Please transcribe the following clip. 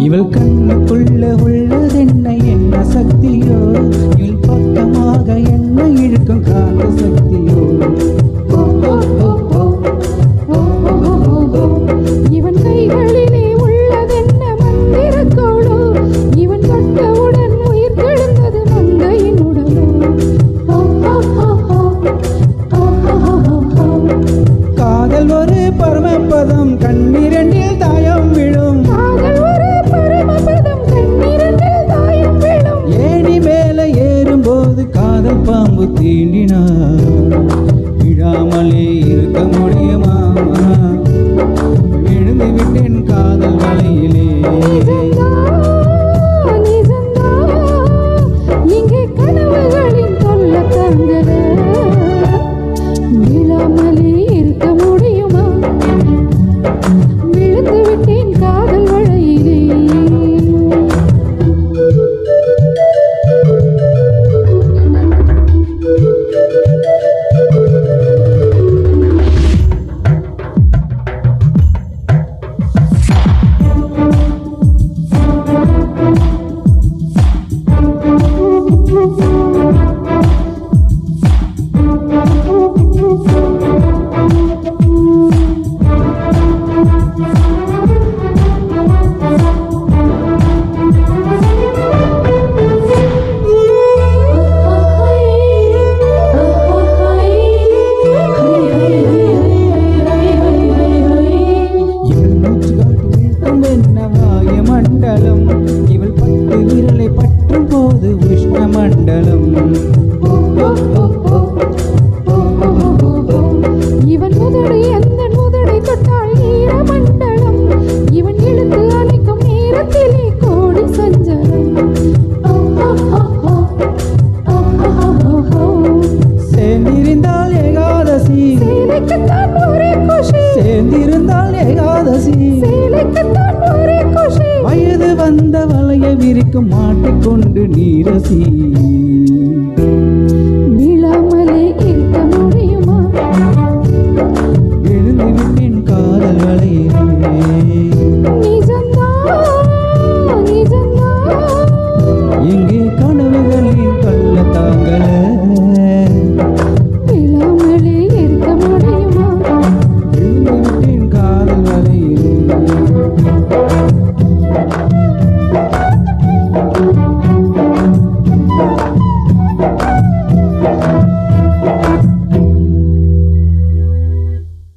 இவள் கண்ணுக்குள்ள உள்ளதென்ன என்ன சக்தியோ, இவள் பக்கமாக என்ன இழுக்கும் காந்த சக்தியோ. இவன் கைகளிலே உள்ளதென்ன மந்திரக்கோளோ, இவன் தொட்டவுடன் உயிர் தெழுந்தது மங்கையின் உடலோ. காதல் ஒரு பரமபதம் கண்ணிரண்டில் தாயம் விழும். காதல் ஒரு பரமபதம் கண்ணிரண்டில் தாயம் விழும். ஏணி மேல ஏறும்போது காதல் பாம்பு தீண்டினார். விழாமலே இருக்க முடியுமா, விழுந்து விட்டேன் காதல் வலையிலே. இங்கே கனவுகளின் தொல்ல தாங்கல, விழாமலே இருக்க முடியுமா, விழுந்து விட்டேன் காதல் வலையிலே. மண்டலம் இவள் பட்டு விரலை பற்றும் போது உஷ்ண மண்டலம். இவன் முதடை அந்த முதடை தொட்டால் ஈர மண்டலம், இவன் இழுத்து அணைக்கும் நேரத்திலே கோடி சஞ்சலம். சேர்ந்திருந்தால் ஏகாதசி, சேலைக்குத்தான் ஒரே குஷி, சேர்ந்திருந்தால் ஏகாதசி, சேலைக்குத்தான் ஒரே குஷி. வயது வந்த வளைய விரிக்கும் மாட்டிக்கொண்டு நீரசி.